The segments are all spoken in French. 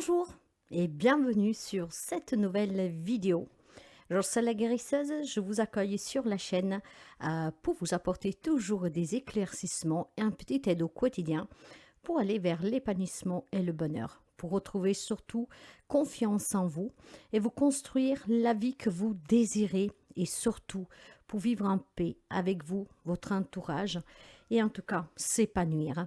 Bonjour et bienvenue sur cette nouvelle vidéo. Je suis la guérisseuse, je vous accueille sur la chaîne pour vous apporter toujours des éclaircissements et un petit aide au quotidien pour aller vers l'épanouissement et le bonheur, pour retrouver surtout confiance en vous et vous construire la vie que vous désirez et surtout pour vivre en paix avec vous, votre entourage et en tout cas s'épanouir.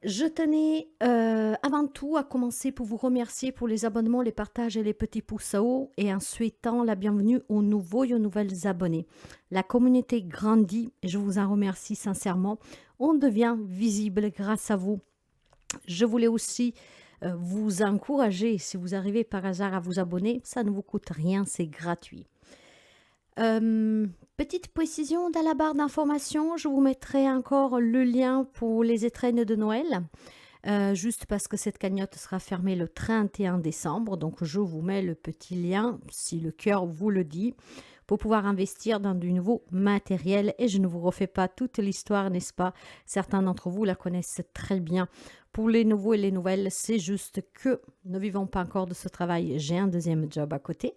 Je tenais avant tout à commencer pour vous remercier pour les abonnements, les partages et les petits pouces à haut et en souhaitant la bienvenue aux nouveaux et aux nouvelles abonnés. La communauté grandit et je vous en remercie sincèrement. On devient visible grâce à vous. Je voulais aussi vous encourager, si vous arrivez par hasard à vous abonner, ça ne vous coûte rien, c'est gratuit. Petite précision dans la barre d'informations, je vous mettrai encore le lien pour les étrennes de Noël, juste parce que cette cagnotte sera fermée le 31 décembre, donc je vous mets le petit lien, si le cœur vous le dit, pour pouvoir investir dans du nouveau matériel. Et je ne vous refais pas toute l'histoire, n'est-ce pas? Certains d'entre vous la connaissent très bien. Pour les nouveaux et les nouvelles, c'est juste que ne vivons pas encore de ce travail. J'ai un deuxième job à côté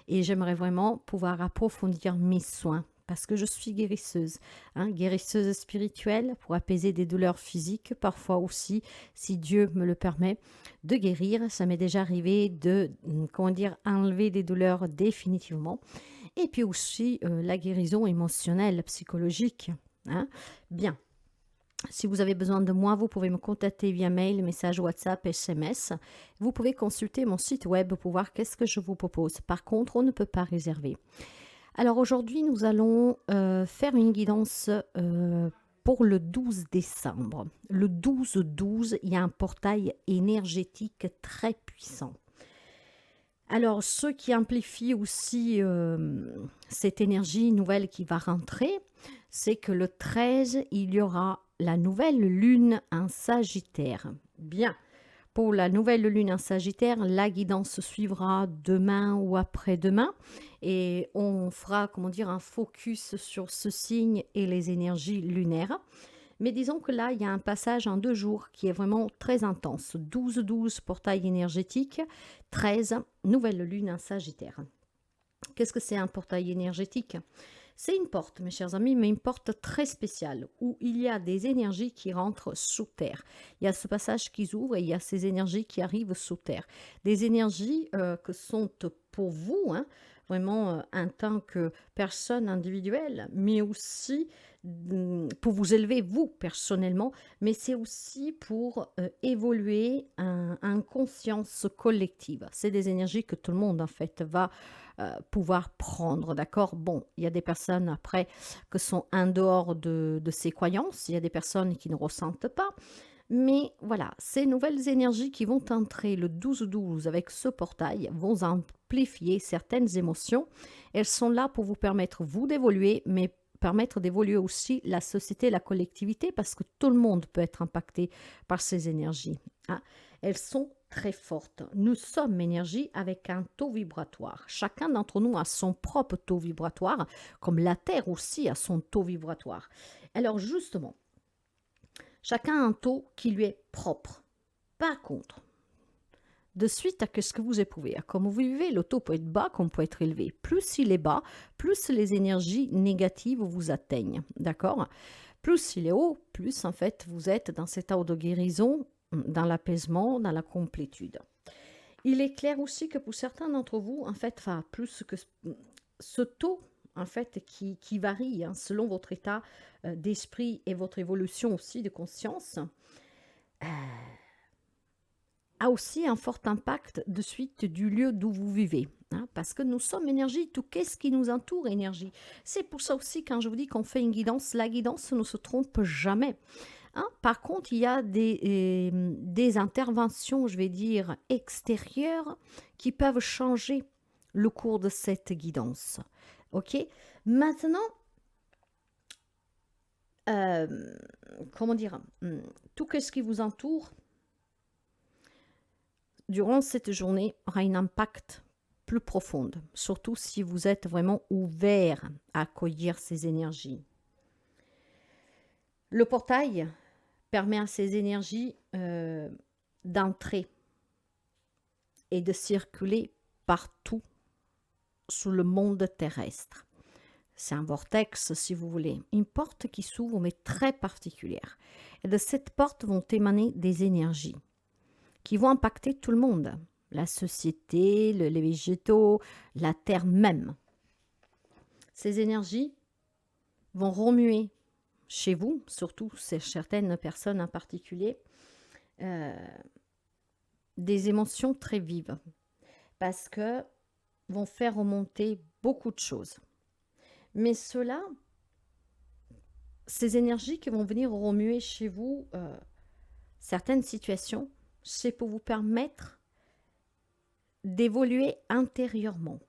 et j'aimerais vraiment pouvoir approfondir mes soins parce que je suis guérisseuse, guérisseuse spirituelle pour apaiser des douleurs physiques, parfois aussi, si Dieu me le permet, de guérir. Ça m'est déjà arrivé de, enlever des douleurs définitivement. Et puis aussi la guérison émotionnelle, psychologique. Bien. Si vous avez besoin de moi, vous pouvez me contacter via mail, message WhatsApp, SMS. Vous pouvez consulter mon site web pour voir qu'est-ce que je vous propose. Par contre, on ne peut pas réserver. Alors aujourd'hui, nous allons faire une guidance pour le 12 décembre. Le 12-12, il y a un portail énergétique très puissant. Alors, ce qui amplifie aussi cette énergie nouvelle qui va rentrer, c'est que le 13, il y aura la nouvelle lune en Sagittaire. Bien, pour la nouvelle lune en Sagittaire, la guidance suivra demain ou après-demain et on fera, un focus sur ce signe et les énergies lunaires. Mais disons que là, il y a un passage en 2 jours qui est vraiment très intense. 12-12, portail énergétique. 13, nouvelle lune en Sagittaire. Qu'est-ce que c'est un portail énergétique? C'est une porte, mes chers amis, mais une porte très spéciale où il y a des énergies qui rentrent sous terre. Il y a ce passage qui s'ouvre et il y a ces énergies qui arrivent sous terre. Des énergies que sont pour vous, vraiment en tant que personne individuelle, mais aussi pour vous élever vous personnellement, mais c'est aussi pour évoluer en conscience collective. C'est des énergies que tout le monde en fait va pouvoir prendre, d'accord? Bon, il y a des personnes après que sont en dehors de ces croyances, il y a des personnes qui ne ressentent pas, mais voilà, ces nouvelles énergies qui vont entrer le 12-12 avec ce portail vont amplifier certaines émotions. Elles sont là pour vous permettre, vous, d'évoluer, mais permettre d'évoluer aussi la société, la collectivité, parce que tout le monde peut être impacté par ces énergies. Elles sont très fortes. Nous sommes énergie avec un taux vibratoire. Chacun d'entre nous a son propre taux vibratoire, comme la Terre aussi a son taux vibratoire. Alors justement, chacun a un taux qui lui est propre. Par contre, de suite à ce que vous éprouvez, comme vous vivez, le taux peut être bas comme peut être élevé. Plus il est bas, plus les énergies négatives vous atteignent. D'accord? Plus il est haut, plus en fait vous êtes dans cet état de guérison, dans l'apaisement, dans la complétude. Il est clair aussi que pour certains d'entre vous, en fait, plus que ce taux en fait qui varie selon votre état d'esprit et votre évolution aussi de conscience, a aussi un fort impact de suite du lieu d'où vous vivez. Parce que nous sommes énergie, tout qu'est-ce qui nous entoure énergie. C'est pour ça aussi quand je vous dis qu'on fait une guidance, la guidance ne se trompe jamais. Par contre, il y a des interventions, je vais dire, extérieures qui peuvent changer le cours de cette guidance. Ok? Maintenant, tout ce qui vous entoure durant cette journée aura un impact plus profond, surtout si vous êtes vraiment ouvert à accueillir ces énergies. Le portail permet à ces énergies d'entrer et de circuler partout sur le monde terrestre. C'est un vortex, si vous voulez, une porte qui s'ouvre mais très particulière. Et de cette porte vont émaner des énergies qui vont impacter tout le monde, la société, les végétaux, la terre même. Ces énergies vont remuer chez vous, surtout certaines personnes en particulier, des émotions très vives, parce que vont faire remonter beaucoup de choses. Mais ces énergies qui vont venir remuer chez vous certaines situations, c'est pour vous permettre d'évoluer intérieurement.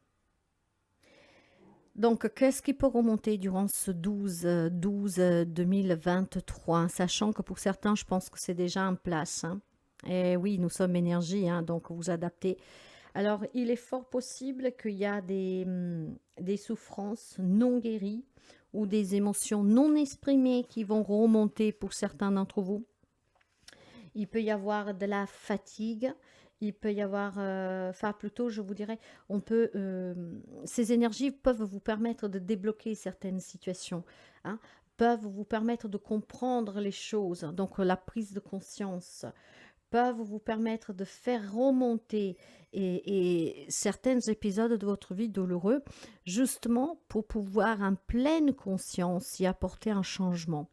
Donc, qu'est-ce qui peut remonter durant ce 12-2023, sachant que pour certains, je pense que c'est déjà en place. Hein. Et oui, nous sommes énergie, hein, donc vous adaptez. Alors, il est fort possible qu'il y a des souffrances non guéries ou des émotions non exprimées qui vont remonter pour certains d'entre vous. Il peut y avoir de la fatigue, il peut y avoir, enfin plutôt je vous dirais, ces énergies peuvent vous permettre de débloquer certaines situations, hein, peuvent vous permettre de comprendre les choses, donc la prise de conscience, peuvent vous permettre de faire remonter certains épisodes de votre vie douloureux, justement pour pouvoir en pleine conscience y apporter un changement.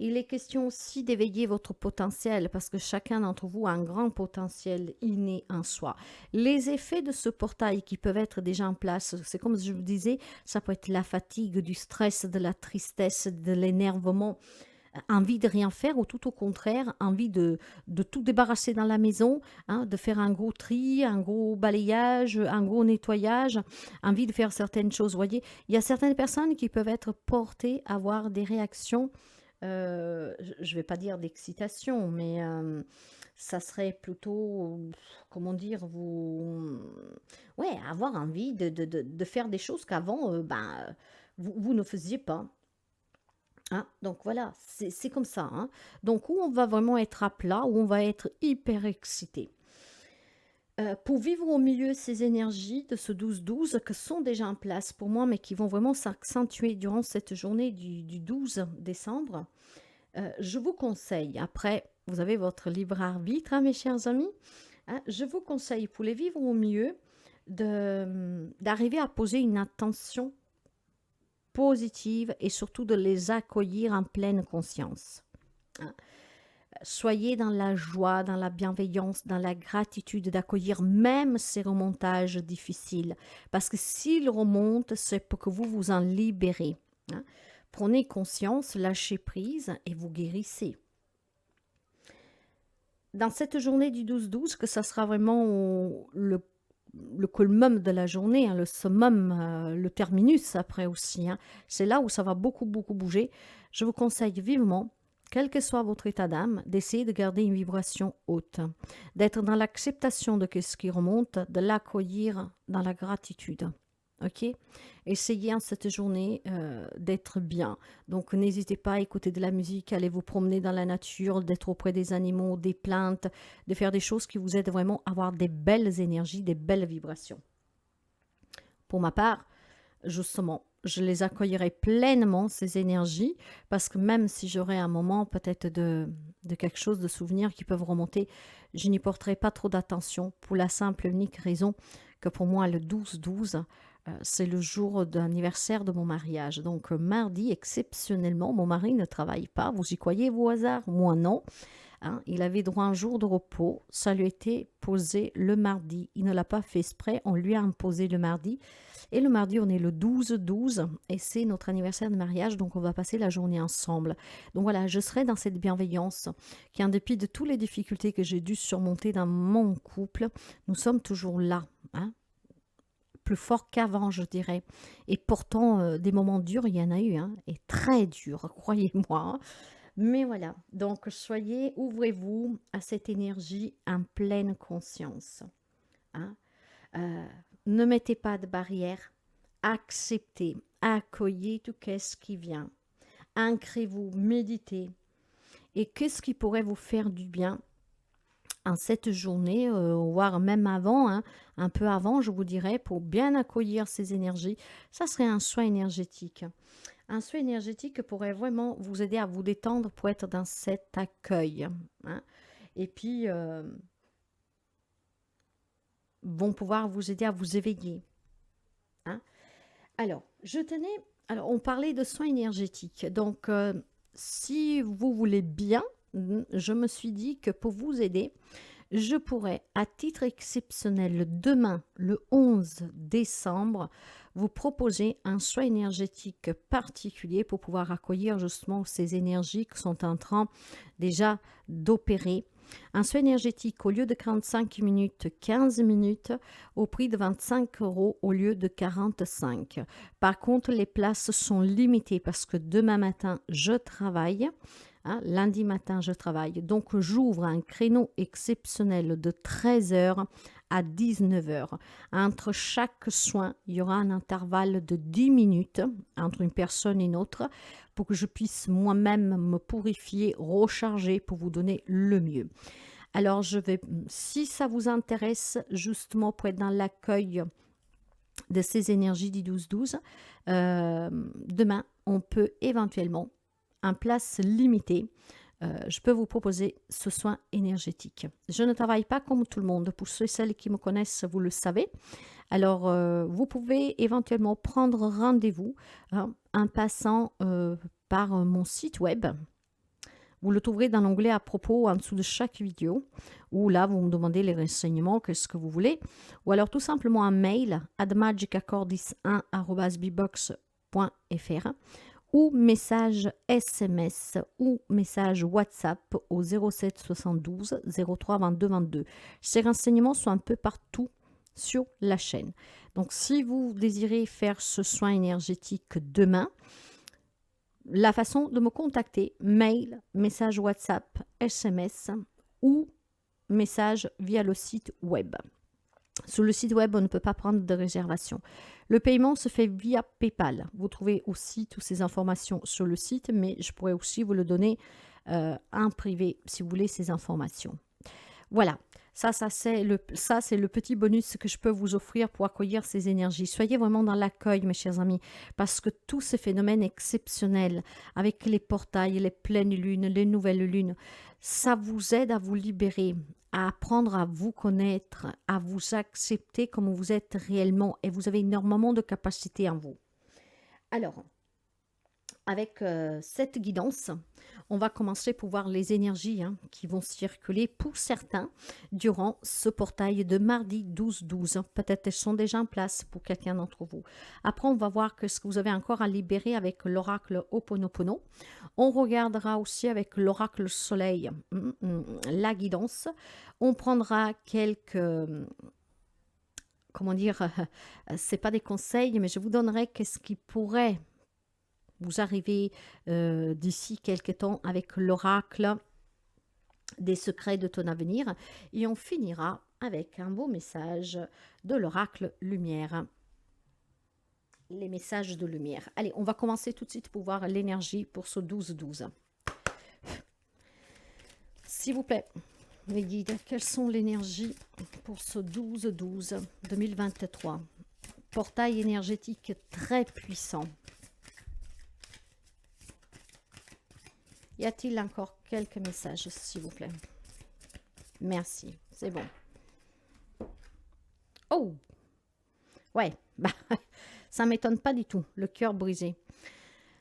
Il est question aussi d'éveiller votre potentiel parce que chacun d'entre vous a un grand potentiel inné en soi. Les effets de ce portail qui peuvent être déjà en place, c'est comme je vous disais, ça peut être la fatigue, du stress, de la tristesse, de l'énervement, envie de rien faire ou tout au contraire, envie de tout débarrasser dans la maison, hein, de faire un gros tri, un gros balayage, un gros nettoyage, envie de faire certaines choses. Vous voyez, il y a certaines personnes qui peuvent être portées à avoir des réactions je ne vais pas dire d'excitation, mais ça serait plutôt, comment dire, ouais, avoir envie de faire des choses qu'avant, vous ne faisiez pas. Hein. Donc voilà, c'est comme ça. Hein. Donc où on va vraiment être à plat, où on va être hyper excité. Pour vivre au milieu de ces énergies de ce 12-12 que sont déjà en place pour moi, mais qui vont vraiment s'accentuer durant cette journée du 12 décembre, je vous conseille, après, vous avez votre libre arbitre, hein, mes chers amis, hein, je vous conseille pour les vivre au mieux d'arriver à poser une attention positive et surtout de les accueillir en pleine conscience. Hein. Soyez dans la joie, dans la bienveillance, dans la gratitude d'accueillir même ces remontages difficiles. Parce que s'ils remontent, c'est pour que vous vous en libérez. Hein. Prenez conscience, lâchez prise et vous guérissez. Dans cette journée du 12-12, que ça sera vraiment le culmum de la journée, hein, le summum, le terminus après aussi, hein, c'est là où ça va beaucoup bouger. Je vous conseille vivement, quel que soit votre état d'âme, d'essayer de garder une vibration haute, d'être dans l'acceptation de ce qui remonte, de l'accueillir dans la gratitude. Ok, essayez en cette journée d'être bien. Donc n'hésitez pas à écouter de la musique, aller vous promener dans la nature, d'être auprès des animaux, des plantes, de faire des choses qui vous aident vraiment à avoir des belles énergies, des belles vibrations. Pour ma part, justement, je les accueillerai pleinement, ces énergies, parce que même si j'aurai un moment peut-être de quelque chose, de souvenirs qui peuvent remonter, je n'y porterai pas trop d'attention pour la simple et unique raison que pour moi, le 12-12, c'est le jour d'anniversaire de mon mariage. Donc mardi, exceptionnellement, mon mari ne travaille pas. Vous y croyez, vous, au hasard? Moi, non. Hein, il avait droit à un jour de repos. Ça lui a été posé le mardi. Il ne l'a pas fait exprès. On lui a imposé le mardi. Et le mardi, on est le 12-12 et c'est notre anniversaire de mariage. Donc, on va passer la journée ensemble. Donc voilà, je serai dans cette bienveillance qui, en dépit de toutes les difficultés que j'ai dû surmonter dans mon couple, nous sommes toujours là. Hein, plus fort qu'avant, je dirais. Et pourtant, des moments durs, il y en a eu, hein, et très durs, croyez-moi. Hein. Mais voilà, donc ouvrez-vous à cette énergie en pleine conscience. Hein. Ne mettez pas de barrière, acceptez, accueillez tout ce qui vient. Ancrez-vous, méditez. Et qu'est-ce qui pourrait vous faire du bien? en cette journée, voire même avant, hein, un peu avant, je vous dirais, pour bien accueillir ces énergies. Ça serait un soin énergétique. Un soin énergétique pourrait vraiment vous aider à vous détendre pour être dans cet accueil, hein. Et puis, vont pouvoir vous aider à vous éveiller, hein. Alors, on parlait de soins énergétiques. Donc, si vous voulez bien, je me suis dit que pour vous aider, je pourrais, à titre exceptionnel, demain, le 11 décembre, vous proposer un soin énergétique particulier pour pouvoir accueillir justement ces énergies qui sont en train déjà d'opérer. Un soin énergétique au lieu de 45 minutes, 15 minutes, au prix de 25 € au lieu de 45. Par contre, les places sont limitées parce que demain matin, je travaille. Hein, lundi matin, je travaille. Donc, j'ouvre un créneau exceptionnel de 13 heures à 19 heures. Entre chaque soin, il y aura un intervalle de 10 minutes entre une personne et une autre pour que je puisse moi-même me purifier, recharger pour vous donner le mieux. Alors, si ça vous intéresse, justement pour être dans l'accueil de ces énergies du 12-12, demain, on peut éventuellement, en place limitée, je peux vous proposer ce soin énergétique. Je ne travaille pas comme tout le monde. Pour ceux et celles qui me connaissent, vous le savez. Alors, vous pouvez éventuellement prendre rendez-vous, hein, en passant par mon site web. Vous le trouverez dans l'onglet à propos en dessous de chaque vidéo, où là, vous me demandez les renseignements, qu'est-ce que vous voulez, ou alors tout simplement un mail à magicaccordis1@bbox.fr ou message SMS ou message WhatsApp au 07 72 03 22 22. Ces renseignements sont un peu partout sur la chaîne. Donc, si vous désirez faire ce soin énergétique demain, la façon de me contacter, mail, message WhatsApp, SMS ou message via le site web. Sur le site web, on ne peut pas prendre de réservation. Le paiement se fait via PayPal. Vous trouvez aussi toutes ces informations sur le site, mais je pourrais aussi vous le donner en privé si vous voulez ces informations. Voilà, ça c'est le petit bonus que je peux vous offrir pour accueillir ces énergies. Soyez vraiment dans l'accueil, mes chers amis, parce que tous ces phénomènes exceptionnels, avec les portails, les pleines lunes, les nouvelles lunes, ça vous aide à vous libérer, à apprendre à vous connaître, à vous accepter comme vous êtes réellement, et vous avez énormément de capacités en vous. Alors, avec cette guidance, on va commencer pour voir les énergies qui vont circuler pour certains durant ce portail de mardi 12-12. Peut-être elles sont déjà en place pour quelqu'un d'entre vous. Après, on va voir ce que vous avez encore à libérer avec l'oracle Ho'oponopono. On regardera aussi avec l'oracle Soleil la guidance. On prendra quelques... comment dire, c'est pas des conseils, mais je vous donnerai qu'est-ce qui pourrait vous arriver d'ici quelques temps avec l'oracle des secrets de ton avenir. Et on finira avec un beau message de l'oracle lumière. Les messages de lumière. Allez, on va commencer tout de suite pour voir l'énergie pour ce 12-12. S'il vous plaît, les guides, quelles sont les énergies pour ce 12-12 2023? Portail énergétique très puissant. Y a-t-il encore quelques messages, s'il vous plaît? Merci, c'est bon. Oh! Ouais, bah, ça ne m'étonne pas du tout, le cœur brisé.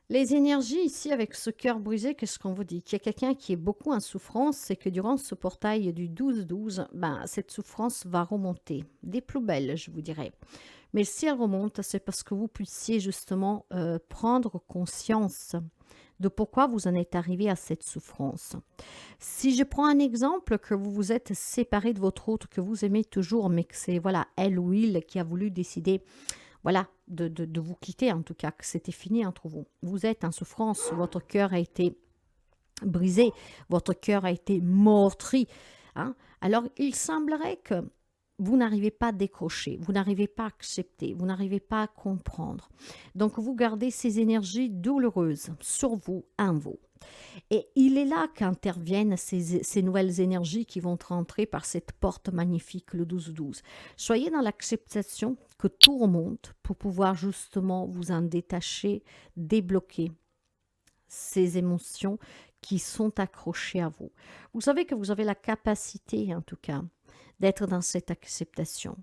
Les énergies ici, avec ce cœur brisé, qu'est-ce qu'on vous dit? Qu'il y a quelqu'un qui est beaucoup en souffrance et que durant ce portail du 12-12, ben, cette souffrance va remonter. Des plus belles, je vous dirais. Mais si elle remonte, c'est parce que vous puissiez justement prendre conscience de pourquoi vous en êtes arrivé à cette souffrance. Si je prends un exemple, que vous vous êtes séparé de votre autre, que vous aimez toujours, mais que c'est voilà, elle ou il qui a voulu décider voilà, de vous quitter, en tout cas, que c'était fini entre vous. Vous êtes en souffrance, votre cœur a été brisé, votre cœur a été meurtri. Hein? Alors, il semblerait que vous n'arrivez pas à décrocher, vous n'arrivez pas à accepter, vous n'arrivez pas à comprendre. Donc, vous gardez ces énergies douloureuses sur vous, en vous. Et il est là qu'interviennent ces nouvelles énergies qui vont rentrer par cette porte magnifique, le 12-12. Soyez dans l'acceptation que tout remonte pour pouvoir justement vous en détacher, débloquer ces émotions qui sont accrochées à vous. Vous savez que vous avez la capacité, en tout cas, d'être dans cette acceptation.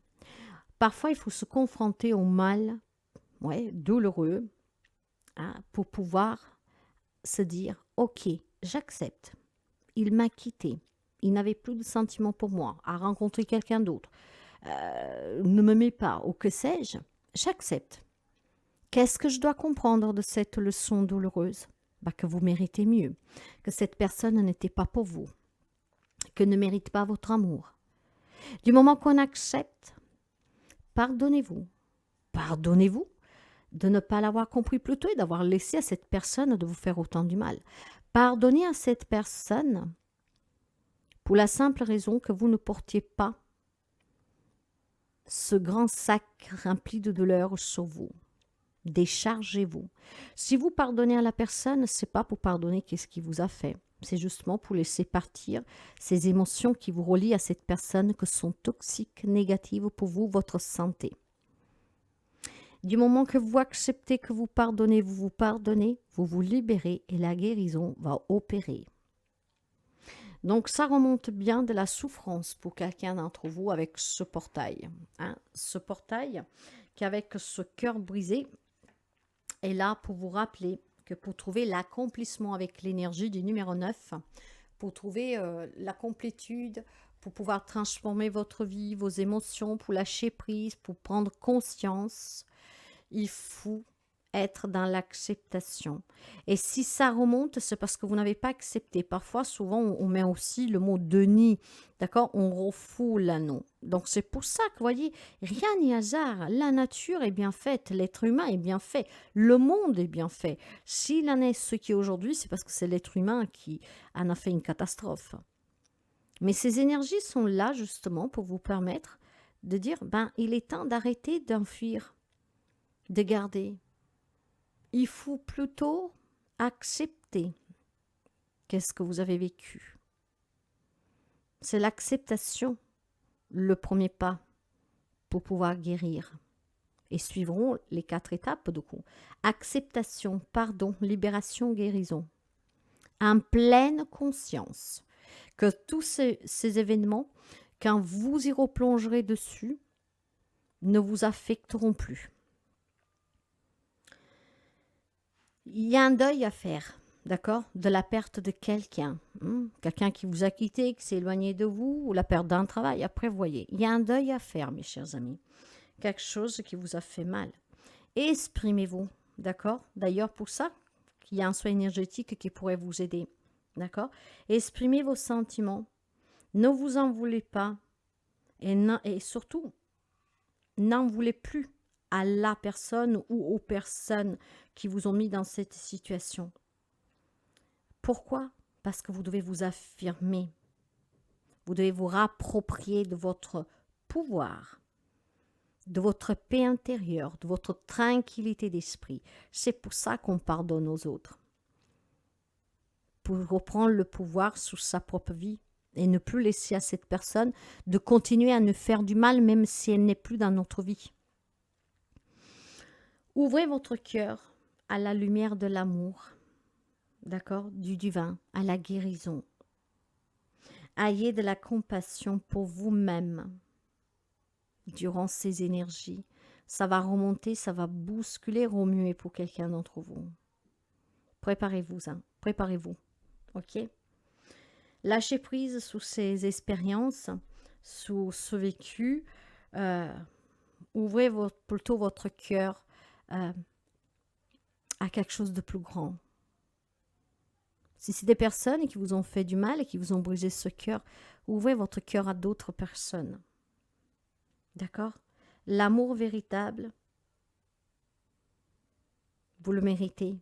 Parfois, il faut se confronter au mal, ouais, douloureux, hein, pour pouvoir se dire, ok, j'accepte. Il m'a quitté. Il n'avait plus de sentiments pour moi, a rencontré quelqu'un d'autre, ne me met pas, ou que sais-je. J'accepte. Qu'est-ce que je dois comprendre de cette leçon douloureuse? Bah, que vous méritez mieux, que cette personne n'était pas pour vous, que ne mérite pas votre amour. Du moment qu'on accepte, pardonnez-vous. Pardonnez-vous de ne pas l'avoir compris plus tôt et d'avoir laissé à cette personne de vous faire autant du mal. Pardonnez à cette personne pour la simple raison que vous ne portiez pas ce grand sac rempli de douleur sur vous. Déchargez-vous. Si vous pardonnez à la personne, c'est pas pour pardonner qu'est-ce qu'il vous a fait. C'est justement pour laisser partir ces émotions qui vous relient à cette personne que sont toxiques, négatives pour vous, votre santé. Du moment que vous acceptez que vous pardonnez, vous vous libérez et la guérison va opérer. Donc, ça remonte bien de la souffrance pour quelqu'un d'entre vous avec ce portail. Hein? Ce portail qu'avec ce cœur brisé est là pour vous rappeler que pour trouver l'accomplissement avec l'énergie du numéro 9, pour trouver la complétude, pour pouvoir transformer votre vie, vos émotions, pour lâcher prise, pour prendre conscience, il faut être dans l'acceptation. Et si ça remonte, c'est parce que vous n'avez pas accepté. Parfois, souvent, on met aussi le mot déni, d'accord? On refoule l'anneau. Donc, c'est pour ça que, vous voyez, rien n'est hasard. La nature est bien faite, l'être humain est bien fait, le monde est bien fait. S'il en est ce qui est aujourd'hui, c'est parce que c'est l'être humain qui en a fait une catastrophe. Mais ces énergies sont là, justement, pour vous permettre de dire, ben, il est temps d'arrêter d'enfuir, de garder. Il faut plutôt accepter qu'est-ce que vous avez vécu. C'est l'acceptation, le premier pas pour pouvoir guérir. Et suivront les 4 étapes de coup. Acceptation, pardon, libération, guérison. En pleine conscience que tous ces événements, quand vous y replongerez dessus, ne vous affecteront plus. Il y a un deuil à faire, d'accord, de la perte de quelqu'un. Quelqu'un qui vous a quitté, qui s'est éloigné de vous, ou la perte d'un travail. Après, voyez, il y a un deuil à faire, mes chers amis. Quelque chose qui vous a fait mal. Exprimez-vous, d'accord? D'ailleurs, pour ça, il y a un soin énergétique qui pourrait vous aider, d'accord? Exprimez vos sentiments. Ne vous en voulez pas. Et surtout, n'en voulez plus à la personne ou aux personnes qui vous ont mis dans cette situation. Pourquoi? Parce que vous devez vous affirmer. Vous devez vous rapproprier de votre pouvoir, de votre paix intérieure, de votre tranquillité d'esprit. C'est pour ça qu'on pardonne aux autres. Pour reprendre le pouvoir sur sa propre vie et ne plus laisser à cette personne de continuer à nous faire du mal même si elle n'est plus dans notre vie. Ouvrez votre cœur à la lumière de l'amour, d'accord, du divin, à la guérison. Ayez de la compassion pour vous-même durant ces énergies. Ça va remonter, ça va bousculer, remuer pour quelqu'un d'entre vous. Préparez-vous, hein, préparez-vous, ok? Lâchez prise sous ces expériences, sous ce vécu. Ouvrez plutôt votre cœur à quelque chose de plus grand. Si c'est des personnes qui vous ont fait du mal et qui vous ont brisé ce cœur, ouvrez votre cœur à d'autres personnes. D'accord? L'amour véritable, vous le méritez.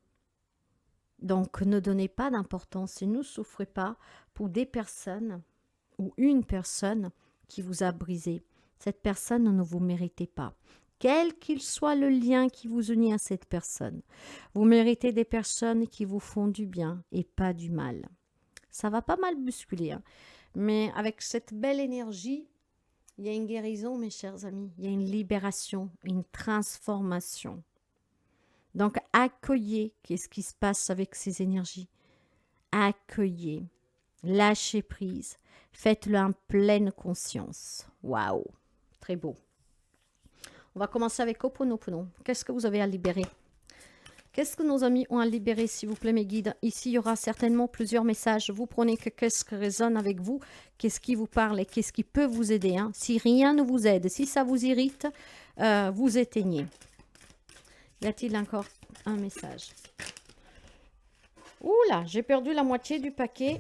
Donc, ne donnez pas d'importance et ne souffrez pas pour des personnes ou une personne qui vous a brisé. Cette personne ne vous méritez pas. Quel qu'il soit le lien qui vous unit à cette personne. Vous méritez des personnes qui vous font du bien et pas du mal. Ça va pas mal bousculer, hein. Mais avec cette belle énergie, il y a une guérison, mes chers amis. Il y a une libération, une transformation. Donc, accueillez qu'est-ce qui se passe avec ces énergies. Accueillez, lâchez prise, faites-le en pleine conscience. Waouh, très beau. On va commencer avec Ho'oponopono. Qu'est-ce que vous avez à libérer? Qu'est-ce que nos amis ont à libérer, s'il vous plaît, mes guides? Ici, il y aura certainement plusieurs messages. Vous prenez que qu'est-ce qui résonne avec vous, qu'est-ce qui vous parle et qu'est-ce qui peut vous aider, hein. Si rien ne vous aide, si ça vous irrite, vous éteignez. Y a-t-il encore un message? Ouh là, j'ai perdu la moitié du paquet.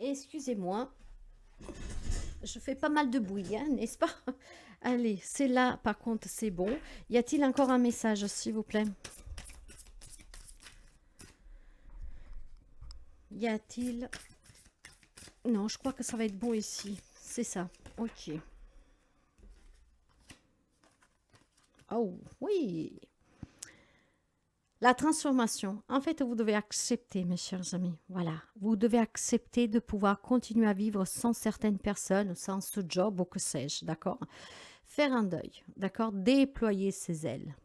Excusez-moi. Je fais pas mal de bruit, hein, n'est-ce pas? Allez, c'est là, par contre, c'est bon. Y a-t-il encore un message, s'il vous plaît? Y a-t-il... Non, je crois que ça va être bon ici. C'est ça. Ok. Oh, oui. La transformation. En fait, vous devez accepter, mes chers amis. Voilà. Vous devez accepter de pouvoir continuer à vivre sans certaines personnes, sans ce job ou que sais-je, d'accord? Faire un deuil, d'accord? Déployer ses ailes.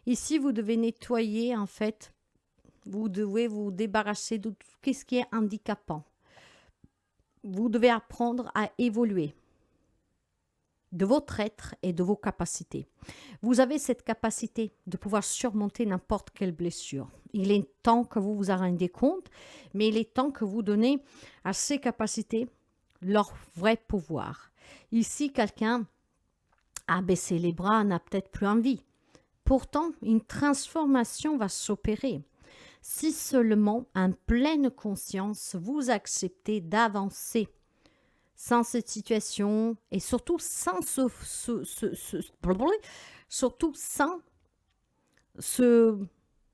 Ici, vous devez nettoyer, en fait, vous devez vous débarrasser de tout ce qui est handicapant. Vous devez apprendre à évoluer de votre être et de vos capacités. Vous avez cette capacité de pouvoir surmonter n'importe quelle blessure. Il est temps que vous vous en rendiez compte, mais il est temps que vous donnez à ces capacités leur vrai pouvoir. Ici, quelqu'un a baissé les bras, n'a peut-être plus envie. Pourtant, une transformation va s'opérer. Si seulement, en pleine conscience, vous acceptez d'avancer sans cette situation et surtout sans surtout sans ce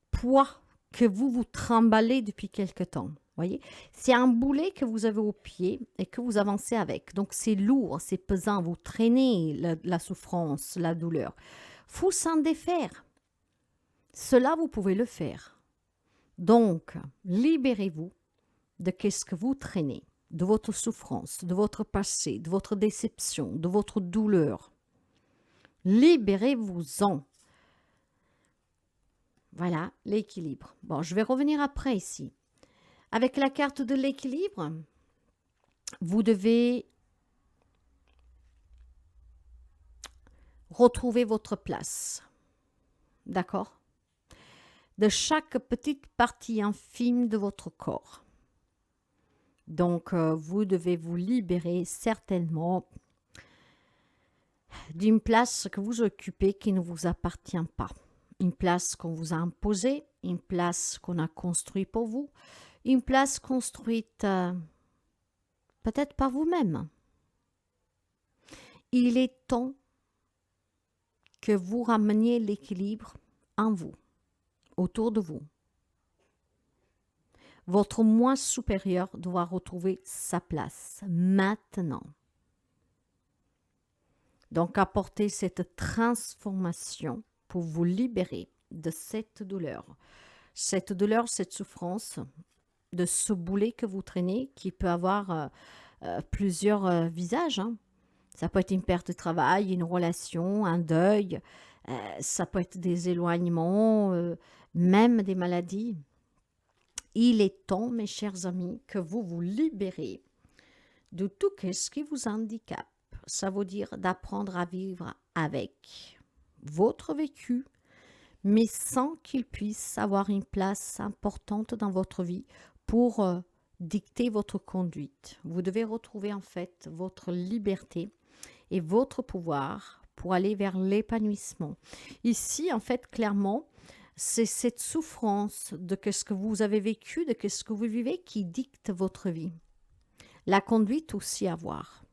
poids que vous vous trimballez depuis quelque temps. Voyez, c'est un boulet que vous avez au pied et que vous avancez avec. Donc c'est lourd, c'est pesant, vous traînez la souffrance, la douleur. Faut s'en défaire. Cela, vous pouvez le faire. Donc, libérez-vous de qu'est-ce que vous traînez, de votre souffrance, de votre passé, de votre déception, de votre douleur. Libérez-vous-en. Voilà, l'équilibre. Bon, je vais revenir après ici. Avec la carte de l'équilibre, vous devez retrouver votre place. D'accord? De chaque petite partie infime de votre corps. Donc, vous devez vous libérer certainement d'une place que vous occupez qui ne vous appartient pas. Une place qu'on vous a imposée, une place qu'on a construite pour vous, une place construite peut-être par vous-même. Il est temps que vous rameniez l'équilibre en vous, autour de vous. Votre moi supérieur doit retrouver sa place maintenant. Donc, apportez cette transformation pour vous libérer de cette douleur. Cette douleur, cette souffrance, de ce boulet que vous traînez, qui peut avoir plusieurs visages, hein. Ça peut être une perte de travail, une relation, un deuil, ça peut être des éloignements, même des maladies. Il est temps, mes chers amis, que vous vous libérez de tout ce qui vous handicape. Ça veut dire d'apprendre à vivre avec votre vécu, mais sans qu'il puisse avoir une place importante dans votre vie pour dicter votre conduite. Vous devez retrouver en fait votre liberté et votre pouvoir pour aller vers l'épanouissement. Ici, en fait, clairement, c'est cette souffrance de ce que vous avez vécu, de ce que vous vivez qui dicte votre vie. La conduite aussi à voir.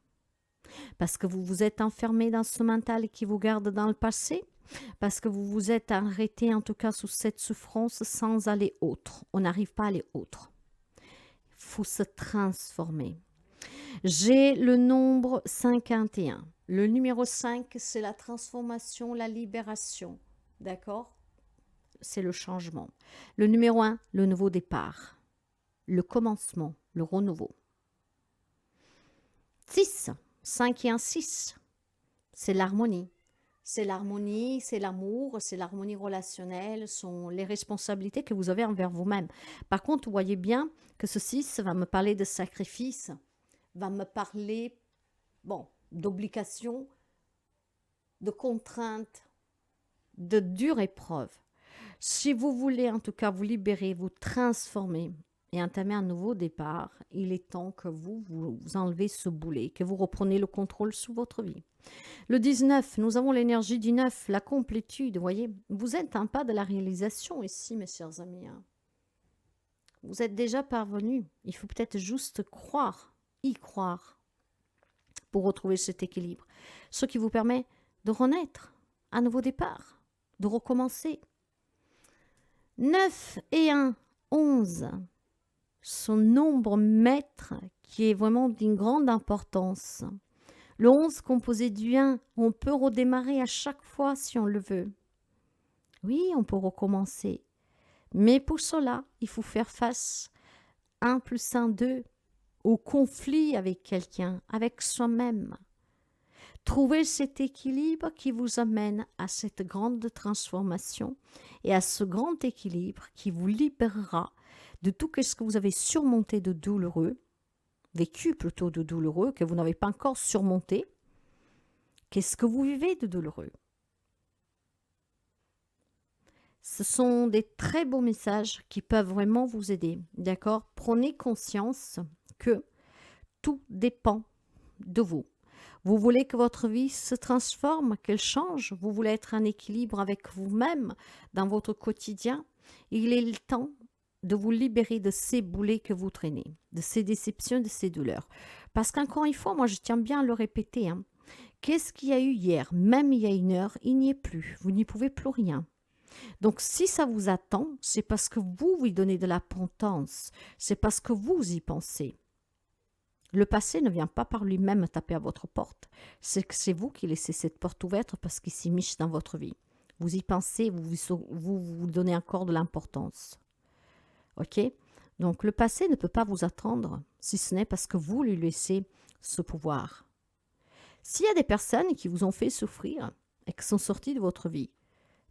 Parce que vous vous êtes enfermé dans ce mental qui vous garde dans le passé, parce que vous vous êtes arrêté en tout cas sous cette souffrance sans aller autre. On n'arrive pas à aller autre. Il faut se transformer. J'ai le nombre 51. Le numéro 5, c'est la transformation, la libération. D'accord? C'est le changement. Le numéro 1, le nouveau départ. Le commencement, le renouveau. 6, 5 et 1, 6. C'est l'harmonie. C'est l'harmonie, c'est l'amour, c'est l'harmonie relationnelle, sont les responsabilités que vous avez envers vous-même. Par contre, vous voyez bien que ce 6 va me parler de sacrifice, va me parler, bon, d'obligation, de contrainte, de dure épreuve. Si vous voulez en tout cas vous libérer, vous transformer et entamer un nouveau départ, il est temps que vous enlevez ce boulet, que vous repreniez le contrôle sur votre vie. Le 19, nous avons l'énergie du 9, la complétude, vous voyez. Vous êtes un pas de la réalisation ici, mes chers amis. Vous êtes déjà parvenus. Il faut peut-être juste croire, y croire, pour retrouver cet équilibre. Ce qui vous permet de renaître, un nouveau départ, de recommencer. 9 et 1, 11. Son nombre maître qui est vraiment d'une grande importance. Le 11 composé du 1, on peut redémarrer à chaque fois si on le veut. Oui, on peut recommencer. Mais pour cela, il faut faire face 1 plus 1, 2 au conflit avec quelqu'un, avec soi-même. Trouver cet équilibre qui vous amène à cette grande transformation et à ce grand équilibre qui vous libérera de tout ce que vous avez surmonté de douloureux, vécu plutôt de douloureux, que vous n'avez pas encore surmonté. Qu'est-ce que vous vivez de douloureux? Ce sont des très beaux messages qui peuvent vraiment vous aider, d'accord? Prenez conscience que tout dépend de vous. Vous voulez que votre vie se transforme, qu'elle change. Vous voulez être en équilibre avec vous-même dans votre quotidien. Il est le temps de vous libérer de ces boulets que vous traînez, de ces déceptions, de ces douleurs. Parce qu'encore une fois, moi je tiens bien à le répéter, qu'est-ce qu'il y a eu hier? Même il y a 1 heure, il n'y est plus. Vous n'y pouvez plus rien. Donc si ça vous attend, c'est parce que vous lui donnez de l'importance. C'est parce que vous y pensez. Le passé ne vient pas par lui-même taper à votre porte. C'est que c'est vous qui laissez cette porte ouverte parce qu'il s'immisce dans votre vie. Vous y pensez, vous donnez encore de l'importance. Ok? Donc le passé ne peut pas vous attendre, si ce n'est parce que vous lui laissez ce pouvoir. S'il y a des personnes qui vous ont fait souffrir et qui sont sorties de votre vie,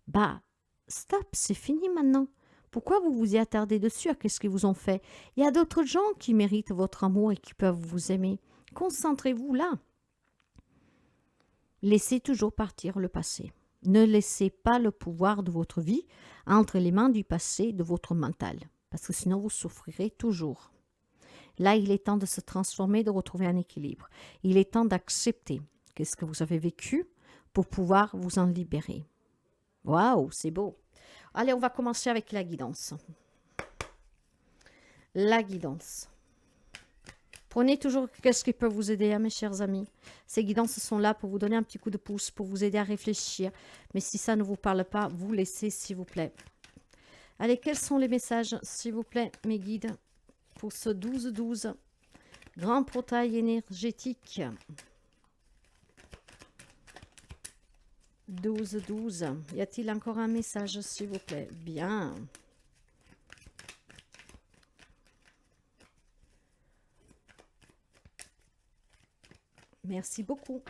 bah, stop, c'est fini maintenant. Pourquoi vous vous y attardez dessus? Qu'est-ce qu'ils vous ont fait? Il y a d'autres gens qui méritent votre amour et qui peuvent vous aimer. Concentrez-vous là. Laissez toujours partir le passé. Ne laissez pas le pouvoir de votre vie entre les mains du passé, de votre mental. Parce que sinon, vous souffrirez toujours. Là, il est temps de se transformer, de retrouver un équilibre. Il est temps d'accepter qu'est-ce que vous avez vécu pour pouvoir vous en libérer. Waouh, c'est beau. Allez, on va commencer avec la guidance. La guidance. Prenez toujours ce qui peut vous aider, mes chers amis. Ces guidances sont là pour vous donner un petit coup de pouce, pour vous aider à réfléchir. Mais si ça ne vous parle pas, vous laissez, s'il vous plaît. Allez, quels sont les messages, s'il vous plaît, mes guides, pour ce 12-12, grand portail énergétique. 12-12. Y a-t-il encore un message, s'il vous plaît? Bien. Merci beaucoup.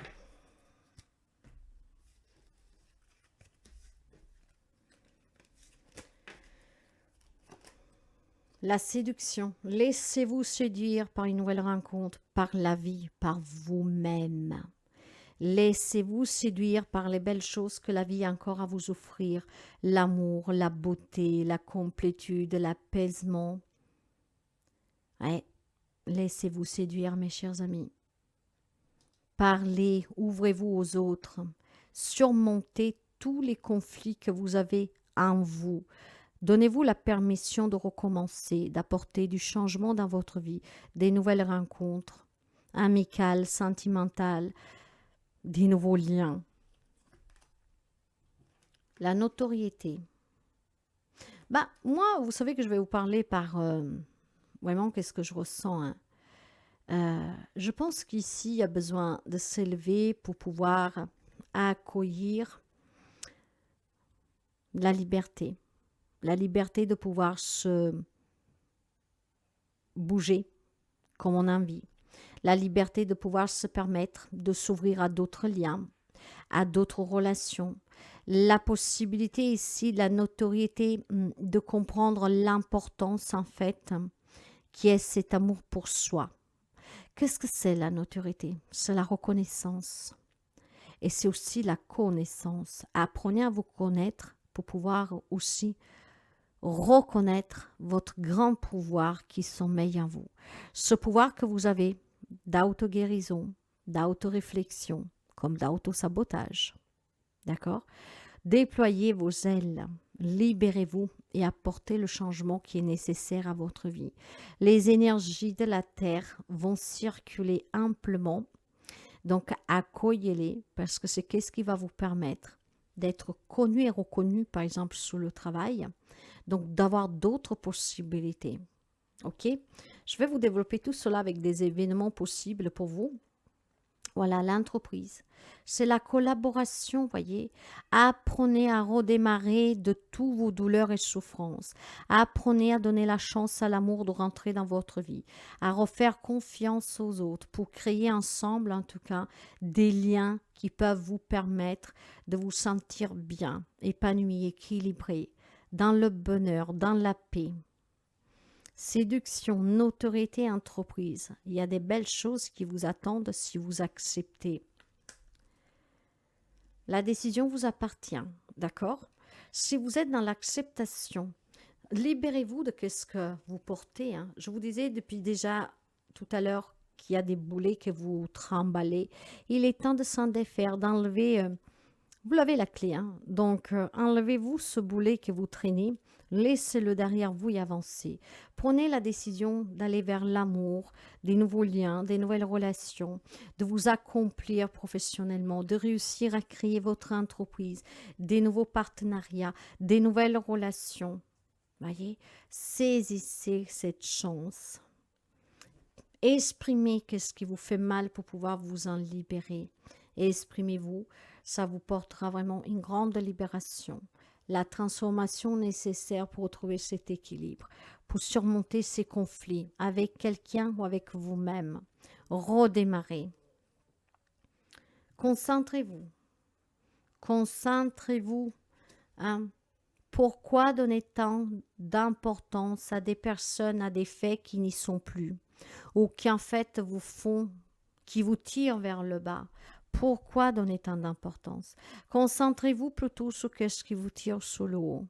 La séduction. Laissez-vous séduire par une nouvelle rencontre, par la vie, par vous-même. Laissez-vous séduire par les belles choses que la vie a encore à vous offrir. L'amour, la beauté, la complétude, l'apaisement. Ouais. Laissez-vous séduire, mes chers amis. Parlez, ouvrez-vous aux autres. Surmontez tous les conflits que vous avez en vous. Donnez-vous la permission de recommencer, d'apporter du changement dans votre vie, des nouvelles rencontres, amicales, sentimentales, des nouveaux liens. La notoriété. Bah, moi, vous savez que je vais vous parler par Vraiment, qu'est-ce que je ressens, hein. Je pense qu'ici, il y a besoin de s'élever pour pouvoir accueillir la liberté. La liberté de pouvoir se bouger comme on a envie. La liberté de pouvoir se permettre de s'ouvrir à d'autres liens, à d'autres relations. La possibilité ici, la notoriété de comprendre l'importance en fait, qui est cet amour pour soi. Qu'est-ce que c'est la notoriété? C'est la reconnaissance. Et c'est aussi la connaissance. Apprenez à vous connaître pour pouvoir aussi reconnaître votre grand pouvoir qui sommeille en vous. Ce pouvoir que vous avez d'auto-guérison, d'auto-réflexion, comme d'auto-sabotage. D'accord? Déployez vos ailes, libérez-vous et apportez le changement qui est nécessaire à votre vie. Les énergies de la Terre vont circuler amplement, donc accueillez-les parce que c'est qu'est-ce qui va vous permettre d'être connu et reconnu, par exemple, sous le travail, donc d'avoir d'autres possibilités. Ok? Je vais vous développer tout cela avec des événements possibles pour vous. Voilà, l'entreprise. C'est la collaboration, voyez. Apprenez à redémarrer de tous vos douleurs et souffrances. Apprenez à donner la chance à l'amour de rentrer dans votre vie. À refaire confiance aux autres pour créer ensemble, en tout cas, des liens qui peuvent vous permettre de vous sentir bien, épanoui, équilibré, dans le bonheur, dans la paix. Séduction, notoriété, entreprise. Il y a des belles choses qui vous attendent si vous acceptez. La décision vous appartient, d'accord? Si vous êtes dans l'acceptation, libérez-vous de ce que vous portez, hein. Je vous disais depuis déjà tout à l'heure qu'il y a des boulets que vous tremballez. Il est temps de s'en défaire, d'enlever... vous avez la clé, hein? Donc enlevez-vous ce boulet que vous traînez, laissez-le derrière vous et avancez. Prenez la décision d'aller vers l'amour, des nouveaux liens, des nouvelles relations, de vous accomplir professionnellement, de réussir à créer votre entreprise, des nouveaux partenariats, des nouvelles relations. Voyez, saisissez cette chance. Exprimez ce qui vous fait mal pour pouvoir vous en libérer. Exprimez-vous, ça vous portera vraiment une grande libération. La transformation nécessaire pour retrouver cet équilibre, pour surmonter ces conflits avec quelqu'un ou avec vous-même. Redémarrez. Concentrez-vous. Concentrez-vous. Hein. Pourquoi donner tant d'importance à des personnes, à des faits qui n'y sont plus, ou qui en fait vous font, qui vous tirent vers le bas? Pourquoi donner tant d'importance? Concentrez-vous plutôt sur ce qui vous tire sur le haut.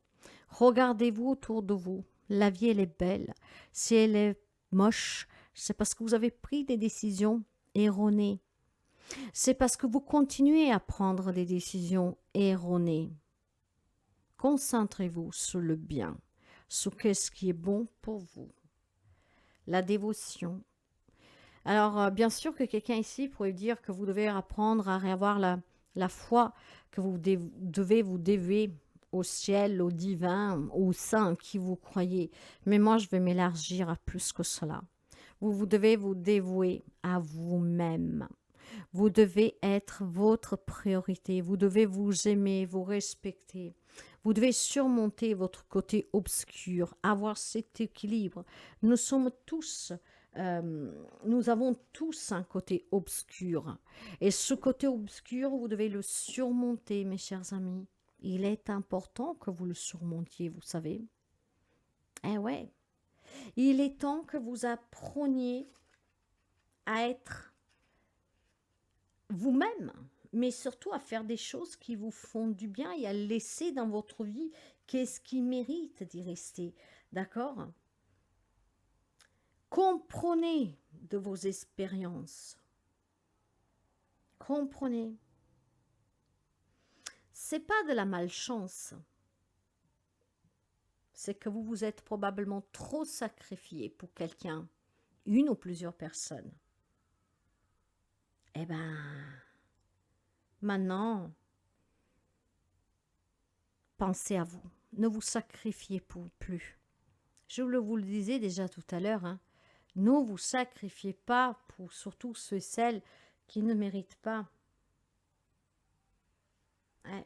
Regardez-vous autour de vous. La vie, elle est belle. Si elle est moche, c'est parce que vous avez pris des décisions erronées. C'est parce que vous continuez à prendre des décisions erronées. Concentrez-vous sur le bien, sur ce qui est bon pour vous. La dévotion. Alors, bien sûr que quelqu'un ici pourrait dire que vous devez apprendre à avoir la foi, que vous devez vous dévouer au ciel, au divin, au saint qui vous croyez. Mais moi, je vais m'élargir à plus que cela. Vous devez vous dévouer à vous-même. Vous devez être votre priorité. Vous devez vous aimer, vous respecter. Vous devez surmonter votre côté obscur, avoir cet équilibre. Nous sommes tous, nous avons tous un côté obscur. Et ce côté obscur, vous devez le surmonter, mes chers amis. Il est important que vous le surmontiez, vous savez. Eh ouais. Il est temps que vous appreniez à être vous-même, mais surtout à faire des choses qui vous font du bien et à laisser dans votre vie qu'est-ce qui mérite d'y rester. D'accord? Comprenez de vos expériences. Comprenez. C'est pas de la malchance. C'est que vous vous êtes probablement trop sacrifié pour quelqu'un, une ou plusieurs personnes. Eh ben, maintenant, pensez à vous. Ne vous sacrifiez plus. vous le disais déjà tout à l'heure, hein, ne vous sacrifiez pas pour surtout ceux et celles qui ne méritent pas. Ouais.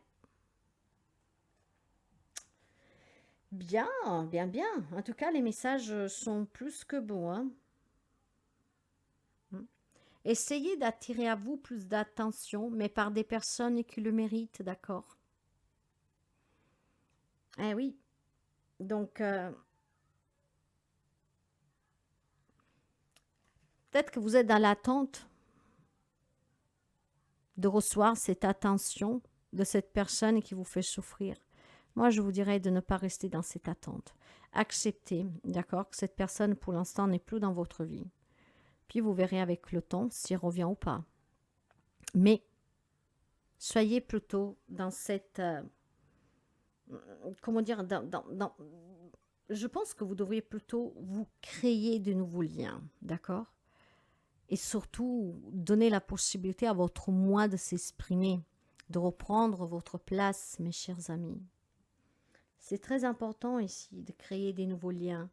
Bien, bien, bien. En tout cas, les messages sont plus que bons, hein. Mm. Essayez d'attirer à vous plus d'attention, mais par des personnes qui le méritent, d'accord? Eh oui. Donc, peut-être que vous êtes dans l'attente de recevoir cette attention de cette personne qui vous fait souffrir. Moi, je vous dirais de ne pas rester dans cette attente. Acceptez, d'accord, que cette personne, pour l'instant, n'est plus dans votre vie. Puis vous verrez avec le temps s'il revient ou pas. Mais soyez plutôt dans cette... comment dire, je pense que vous devriez plutôt vous créer de nouveaux liens, d'accord? Et surtout, donner la possibilité à votre moi de s'exprimer, de reprendre votre place, mes chers amis. C'est très important ici de créer des nouveaux liens,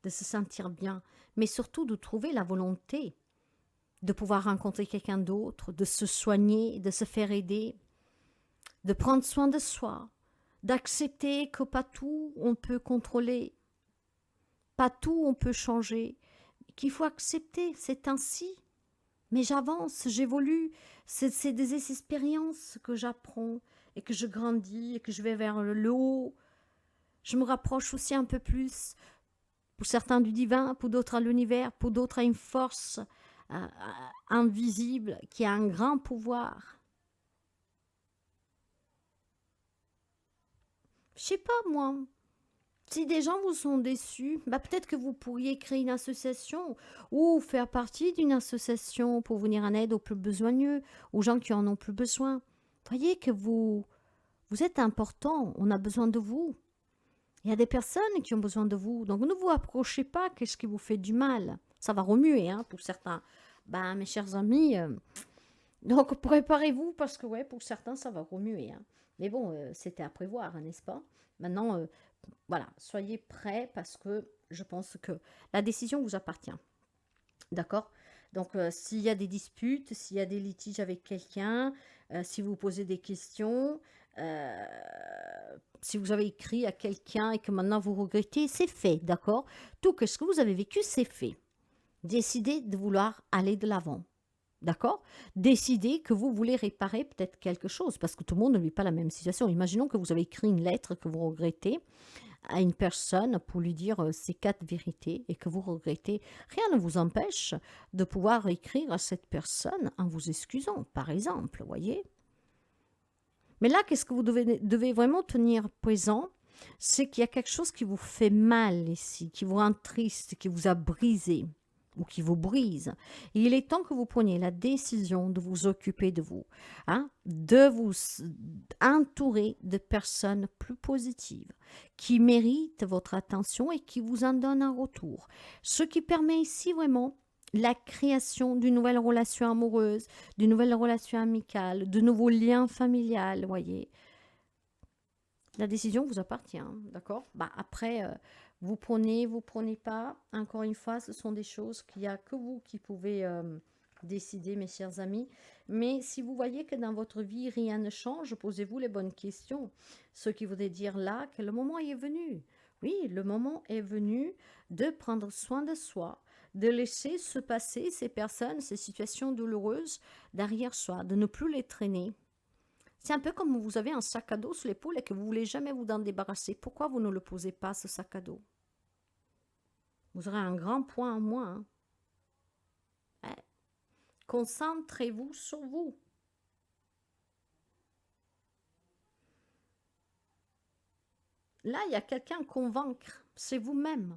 de se sentir bien, mais surtout de trouver la volonté de pouvoir rencontrer quelqu'un d'autre, de se soigner, de se faire aider, de prendre soin de soi, d'accepter que pas tout on peut contrôler, pas tout on peut changer, qu'il faut accepter, c'est ainsi. Mais j'avance, j'évolue, c'est des expériences que j'apprends et que je grandis et que je vais vers le haut. Je me rapproche aussi un peu plus, pour certains du divin, pour d'autres à l'univers, pour d'autres à une force invisible qui a un grand pouvoir. Je sais pas moi, si des gens vous sont déçus, bah peut-être que vous pourriez créer une association ou faire partie d'une association pour venir en aide aux plus besogneux, aux gens qui en ont plus besoin. Voyez que vous êtes important, on a besoin de vous. Il y a des personnes qui ont besoin de vous, donc ne vous approchez pas qu'est-ce qui vous fait du mal. Ça va remuer, hein, pour certains. Ben, mes chers amis, donc préparez-vous parce que ouais, pour certains, ça va remuer, hein. Mais bon, c'était à prévoir, hein, n'est-ce pas? Maintenant, voilà, soyez prêts parce que je pense que la décision vous appartient. D'accord? Donc, s'il y a des disputes, s'il y a des litiges avec quelqu'un, si vous posez des questions, euh, si vous avez écrit à quelqu'un et que maintenant vous regrettez, c'est fait, d'accord? Tout que ce que vous avez vécu, c'est fait. Décidez de vouloir aller de l'avant. D'accord? Décidez que vous voulez réparer peut-être quelque chose, parce que tout le monde ne vit pas la même situation. Imaginons que vous avez écrit une lettre que vous regrettez à une personne pour lui dire ces 4 vérités et que vous regrettez. Rien ne vous empêche de pouvoir écrire à cette personne en vous excusant, par exemple, voyez? Mais là, qu'est-ce que vous devez vraiment tenir présent? C'est qu'il y a quelque chose qui vous fait mal ici, qui vous rend triste, qui vous a brisé ou qui vous brise. Et il est temps que vous preniez la décision de vous occuper de vous, hein, de vous entourer de personnes plus positives, qui méritent votre attention et qui vous en donnent un retour. Ce qui permet ici vraiment la création d'une nouvelle relation amoureuse, d'une nouvelle relation amicale, de nouveaux liens familiales, voyez. La décision vous appartient, hein, d'accord? Bah, après, vous prenez pas. Encore une fois, ce sont des choses qu'il n'y a que vous qui pouvez décider, mes chers amis. Mais si vous voyez que dans votre vie, rien ne change, posez-vous les bonnes questions. Ce qui voudrait dire là que le moment est venu. Oui, le moment est venu de prendre soin de soi, de laisser se passer ces personnes, ces situations douloureuses derrière soi, de ne plus les traîner. C'est un peu comme vous avez un sac à dos sur l'épaule et que vous voulez jamais vous en débarrasser. Pourquoi vous ne le posez pas, ce sac à dos? Vous aurez un grand point en moins, hein. Ouais. Concentrez-vous sur vous. Là, il y a quelqu'un à convaincre. C'est vous-même.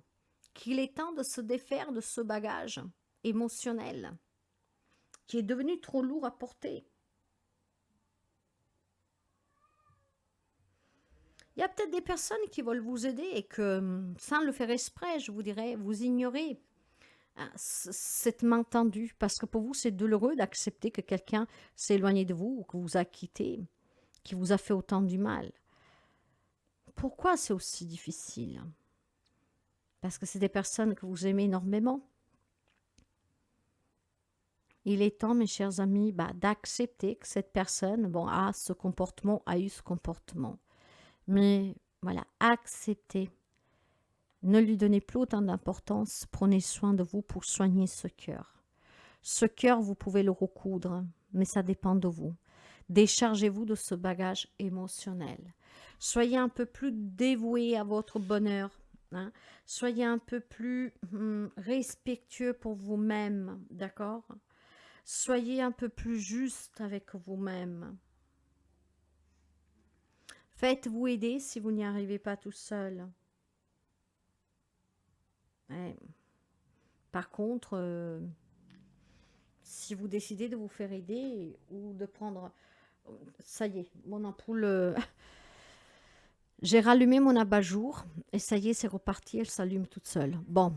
Qu'il est temps de se défaire de ce bagage émotionnel qui est devenu trop lourd à porter. Il y a peut-être des personnes qui veulent vous aider et que, sans le faire exprès, je vous dirais, vous ignorez cette main tendue, parce que pour vous, c'est douloureux d'accepter que quelqu'un s'est éloigné de vous ou que vous a quitté, qui vous a fait autant du mal. Pourquoi c'est aussi difficile? Parce que c'est des personnes que vous aimez énormément. Il est temps, mes chers amis, d'accepter que cette personne, bon, a ce comportement, a eu ce comportement. Mais voilà, acceptez. Ne lui donnez plus autant d'importance. Prenez soin de vous pour soigner ce cœur. Ce cœur, vous pouvez le recoudre, mais ça dépend de vous. Déchargez-vous de ce bagage émotionnel. Soyez un peu plus dévoué à votre bonheur. Hein. Soyez un peu plus respectueux pour vous-même, d'accord? Soyez un peu plus juste avec vous-même. Faites-vous aider si vous n'y arrivez pas tout seul. Ouais. Par contre, si vous décidez de vous faire aider ou de prendre... Ça y est, mon ampoule... J'ai rallumé mon abat-jour et ça y est, c'est reparti, elle s'allume toute seule. Bon,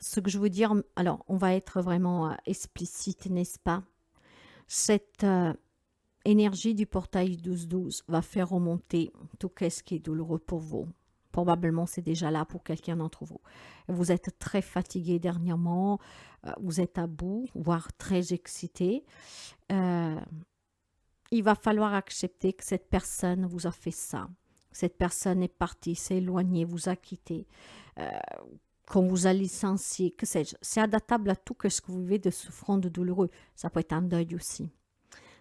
ce que je veux dire... Alors, on va être vraiment explicite, n'est-ce pas? Cette énergie du portail 12-12 va faire remonter tout ce qui est douloureux pour vous. Probablement, c'est déjà là pour quelqu'un d'entre vous. Vous êtes très fatigué dernièrement, vous êtes à bout, voire très excité. Il va falloir accepter que cette personne vous a fait ça. Cette personne est partie, s'est éloignée, vous a quitté, qu'on vous a licencié, que sais-je. C'est adaptable à tout ce que vous vivez de souffrant, de douloureux. Ça peut être un deuil aussi.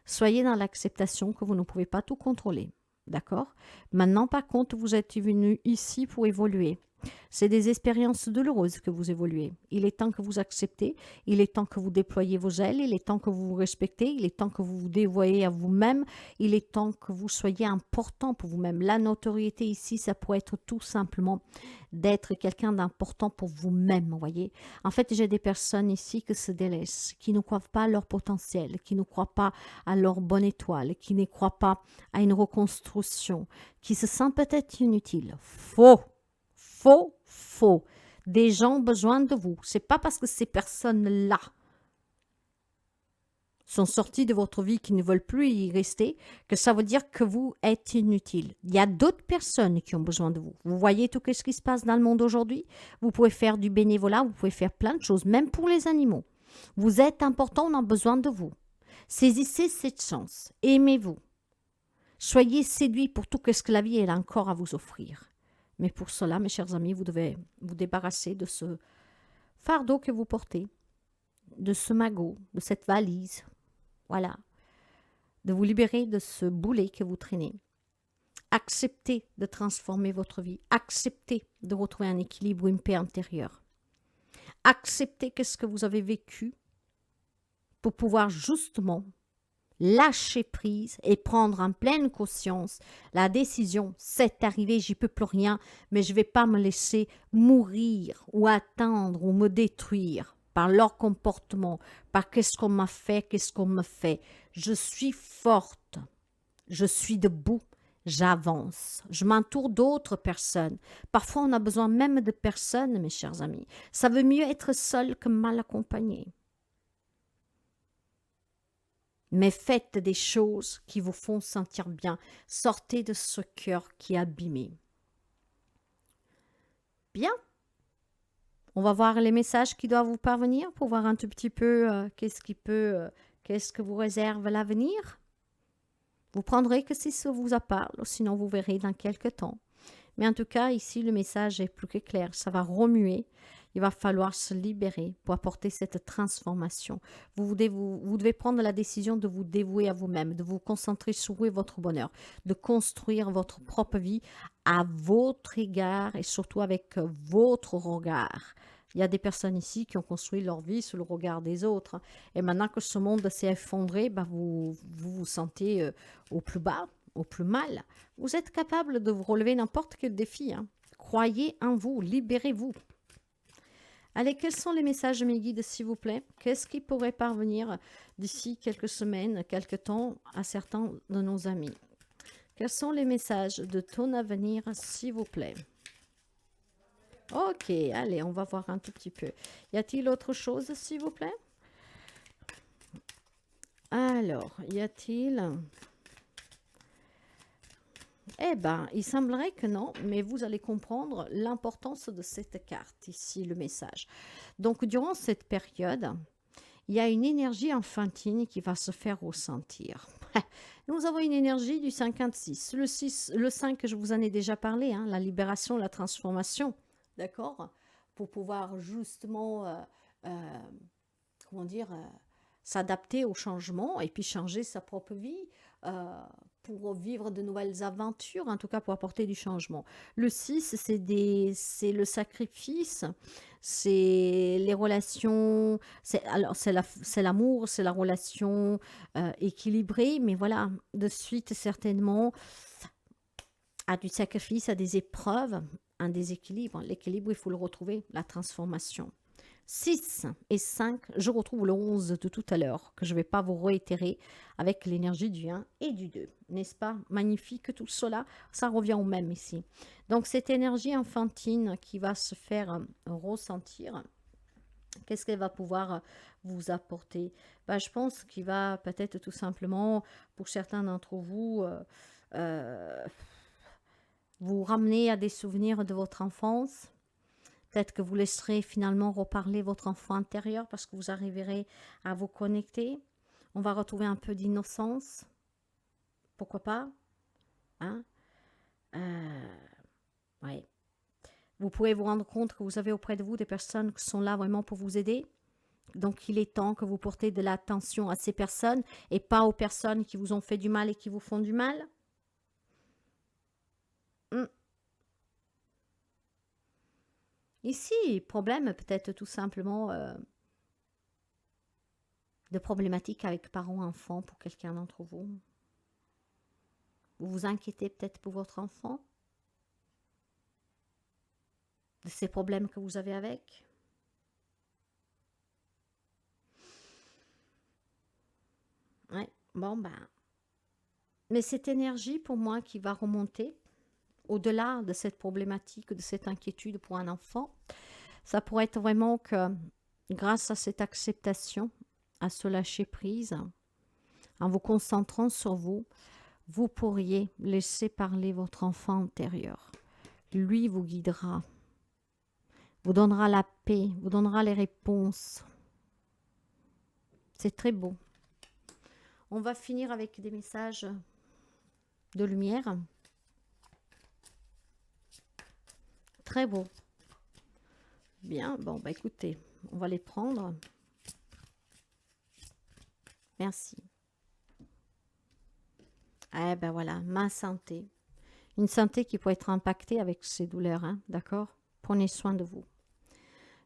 Soyez dans l'acceptation que vous ne pouvez pas tout contrôler. D'accord? Maintenant, par contre, vous êtes venu ici pour évoluer. C'est des expériences douloureuses que vous évoluez. Il est temps que vous acceptez, il est temps que vous déployez vos ailes, il est temps que vous vous respectez, il est temps que vous vous dévoyez à vous-même, il est temps que vous soyez important pour vous-même. La notoriété ici, ça pourrait être tout simplement d'être quelqu'un d'important pour vous-même, vous voyez. En fait, j'ai des personnes ici qui se délaissent, qui ne croient pas à leur potentiel, qui ne croient pas à leur bonne étoile, qui ne croient pas à une reconstruction, qui se sentent peut-être inutiles. Faux! Faux, faux. Des gens ont besoin de vous. C'est pas parce que ces personnes-là sont sorties de votre vie, qui ne veulent plus y rester, que ça veut dire que vous êtes inutile. Il y a d'autres personnes qui ont besoin de vous. Vous voyez tout ce qui se passe dans le monde aujourd'hui? Vous pouvez faire du bénévolat, vous pouvez faire plein de choses, même pour les animaux. Vous êtes important, on a besoin de vous. Saisissez cette chance. Aimez-vous. Soyez séduits pour tout ce que la vie a encore à vous offrir. Mais pour cela, mes chers amis, vous devez vous débarrasser de ce fardeau que vous portez, de ce magot, de cette valise. Voilà. De vous libérer de ce boulet que vous traînez. Acceptez de transformer votre vie. Acceptez de retrouver un équilibre, une paix intérieure. Acceptez ce que vous avez vécu pour pouvoir justement lâcher prise et prendre en pleine conscience la décision, c'est arrivé, j'y peux plus rien, mais je ne vais pas me laisser mourir ou attendre ou me détruire par leur comportement, par qu'est-ce qu'on m'a fait, qu'est-ce qu'on me fait. Je suis forte, je suis debout, j'avance, je m'entoure d'autres personnes. Parfois, on a besoin même de personnes, mes chers amis. Ça veut mieux être seul que mal accompagné. Mais faites des choses qui vous font sentir bien. Sortez de ce cœur qui est abîmé. Bien. On va voir les messages qui doivent vous parvenir pour voir un tout petit peu qu'est-ce que vous réserve l'avenir. Vous prendrez que si ça vous parle, sinon vous verrez dans quelques temps. Mais en tout cas, ici, le message est plus que clair. Ça va remuer. Il va falloir se libérer pour apporter cette transformation. Vous devez prendre la décision de vous dévouer à vous-même, de vous concentrer sur vous et votre bonheur, de construire votre propre vie à votre égard et surtout avec votre regard. Il y a des personnes ici qui ont construit leur vie sur le regard des autres. Et maintenant que ce monde s'est effondré, vous vous sentez au plus bas, au plus mal. Vous êtes capable de vous relever n'importe quel défi. Hein. Croyez en vous, libérez-vous. Allez, quels sont les messages, mes guides, s'il vous plaît? Qu'est-ce qui pourrait parvenir d'ici quelques semaines, quelques temps, à certains de nos amis? Quels sont les messages de ton avenir, s'il vous plaît? Ok, allez, on va voir un tout petit peu. Y a-t-il autre chose, s'il vous plaît? Alors, y a-t-il... Eh ben, il semblerait que non, mais vous allez comprendre l'importance de cette carte ici, le message. Donc, durant cette période, il y a une énergie enfantine qui va se faire ressentir. Nous avons une énergie du 56. Le 6, le 5, je vous en ai déjà parlé, hein, la libération, la transformation. D'accord? Pour pouvoir justement, euh, comment dire, s'adapter au changement et puis changer sa propre vie euh, pour vivre de nouvelles aventures, en tout cas pour apporter du changement. Le 6, c'est le sacrifice, c'est les relations, c'est l'amour, c'est la relation équilibrée, mais voilà, de suite certainement à du sacrifice, à des épreuves, un déséquilibre. L'équilibre, il faut le retrouver, la transformation. 6 et 5, je retrouve le 11 de tout à l'heure, que je ne vais pas vous réitérer avec l'énergie du 1 et du 2. N'est-ce pas magnifique tout cela? Ça revient au même ici. Donc cette énergie enfantine qui va se faire ressentir, qu'est-ce qu'elle va pouvoir vous apporter? Je pense qu'il va peut-être tout simplement, pour certains d'entre vous, euh, vous ramener à des souvenirs de votre enfance. Peut-être que vous laisserez finalement reparler votre enfant intérieur parce que vous arriverez à vous connecter. On va retrouver un peu d'innocence. Pourquoi pas, hein? Ouais. Vous pouvez vous rendre compte que vous avez auprès de vous des personnes qui sont là vraiment pour vous aider. Donc, il est temps que vous portez de l'attention à ces personnes et pas aux personnes qui vous ont fait du mal et qui vous font du mal. Hmm. Ici, problème peut-être tout simplement de problématiques avec parents-enfants pour quelqu'un d'entre vous. Vous vous inquiétez peut-être pour votre enfant, de ces problèmes que vous avez avec. Ouais, bon mais cette énergie pour moi qui va remonter au-delà de cette problématique, de cette inquiétude pour un enfant, ça pourrait être vraiment que grâce à cette acceptation, à ce lâcher prise, en vous concentrant sur vous, vous pourriez laisser parler votre enfant intérieur. Lui vous guidera, vous donnera la paix, vous donnera les réponses. C'est très beau. On va finir avec des messages de lumière. Très beau. Bien, bon, écoutez, on va les prendre. Merci. Eh ben voilà, ma santé. Une santé qui peut être impactée avec ces douleurs, hein, d'accord? Prenez soin de vous.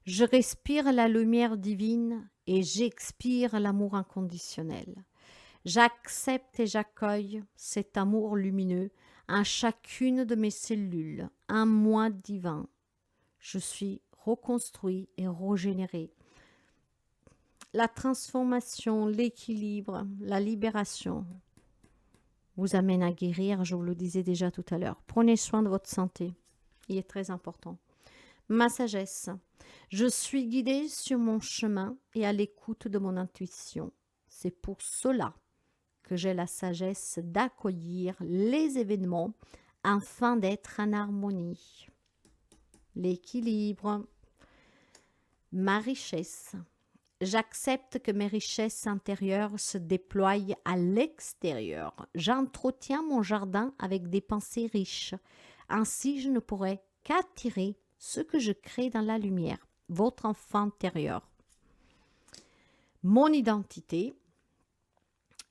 Je respire la lumière divine et j'expire l'amour inconditionnel. J'accepte et j'accueille cet amour lumineux en chacune de mes cellules, un moi divin. Je suis reconstruit et régénéré. La transformation, l'équilibre, la libération vous amène à guérir, je vous le disais déjà tout à l'heure. Prenez soin de votre santé, il est très important. Ma sagesse, je suis guidée sur mon chemin et à l'écoute de mon intuition. C'est pour cela que j'ai la sagesse d'accueillir les événements afin d'être en harmonie. L'équilibre, ma richesse. J'accepte que mes richesses intérieures se déploient à l'extérieur. J'entretiens mon jardin avec des pensées riches. Ainsi, je ne pourrai qu'attirer ce que je crée dans la lumière, votre enfant intérieur. Mon identité,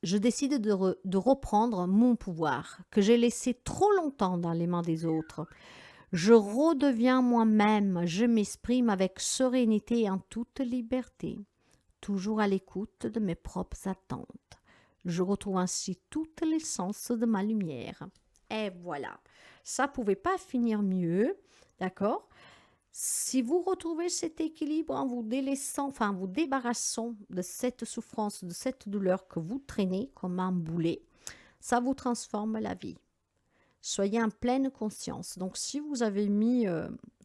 je décide de reprendre mon pouvoir, que j'ai laissé trop longtemps dans les mains des autres. Je redeviens moi-même, je m'exprime avec sérénité et en toute liberté, toujours à l'écoute de mes propres attentes. Je retrouve ainsi toute l'essence de ma lumière. Et voilà, ça ne pouvait pas finir mieux, d'accord? Si vous retrouvez cet équilibre en vous délaissant, enfin vous débarrassant de cette souffrance, de cette douleur que vous traînez comme un boulet, ça vous transforme la vie. Soyez en pleine conscience. Donc si vous avez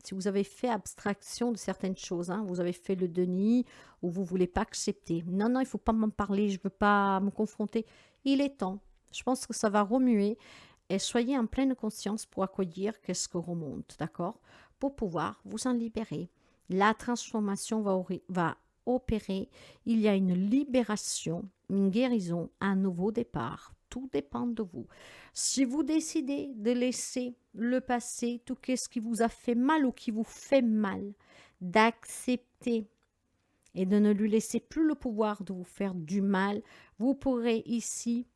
si vous avez fait abstraction de certaines choses, hein, vous avez fait le déni ou vous ne voulez pas accepter. Non, il ne faut pas m'en parler, je ne veux pas me confronter. Il est temps. Je pense que ça va remuer. et soyez en pleine conscience pour accueillir qu'est-ce que remonte, d'accord? Pour pouvoir vous en libérer. La transformation va opérer. Il y a une libération, une guérison, un nouveau départ. Tout dépend de vous. Si vous décidez de laisser le passé, tout ce qui vous a fait mal ou qui vous fait mal, d'accepter et de ne lui laisser plus le pouvoir de vous faire du mal, vous pourrez ici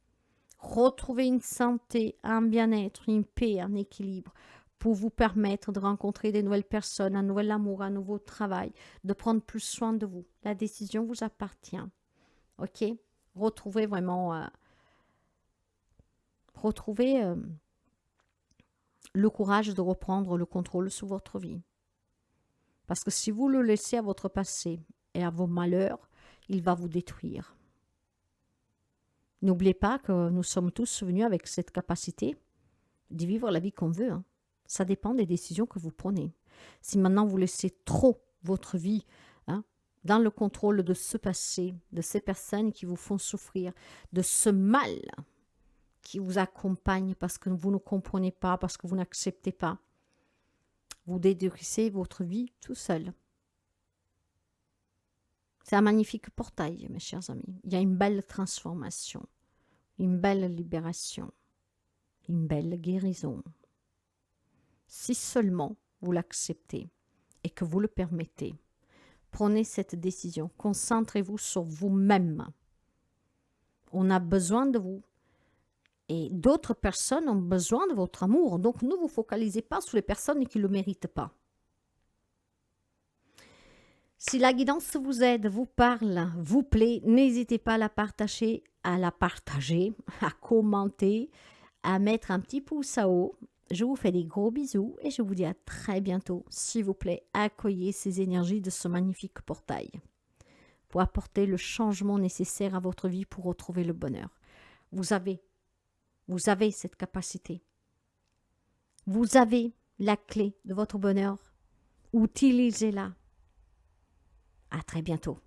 retrouver une santé, un bien-être, une paix, un équilibre pour vous permettre de rencontrer des nouvelles personnes, un nouvel amour, un nouveau travail, de prendre plus soin de vous. La décision vous appartient. Ok? Retrouvez vraiment, retrouvez le courage de reprendre le contrôle sur votre vie. Parce que si vous le laissez à votre passé et à vos malheurs, il va vous détruire. N'oubliez pas que nous sommes tous venus avec cette capacité de vivre la vie qu'on veut. Hein. Ça dépend des décisions que vous prenez. Si maintenant vous laissez trop votre vie dans le contrôle de ce passé, de ces personnes qui vous font souffrir, de ce mal qui vous accompagne parce que vous ne comprenez pas, parce que vous n'acceptez pas, vous détruisez votre vie tout seul. C'est un magnifique portail, mes chers amis. Il y a une belle transformation, une belle libération, une belle guérison. Si seulement vous l'acceptez et que vous le permettez, prenez cette décision. Concentrez-vous sur vous-même. On a besoin de vous. Et d'autres personnes ont besoin de votre amour. Donc, ne vous focalisez pas sur les personnes qui ne le méritent pas. Si la guidance vous aide, vous parle, vous plaît, n'hésitez pas à la partager, à commenter, à mettre un petit pouce en haut. Je vous fais des gros bisous et je vous dis à très bientôt. S'il vous plaît, accueillez ces énergies de ce magnifique portail pour apporter le changement nécessaire à votre vie pour retrouver le bonheur. Vous avez cette capacité. Vous avez la clé de votre bonheur. Utilisez-la. À très bientôt.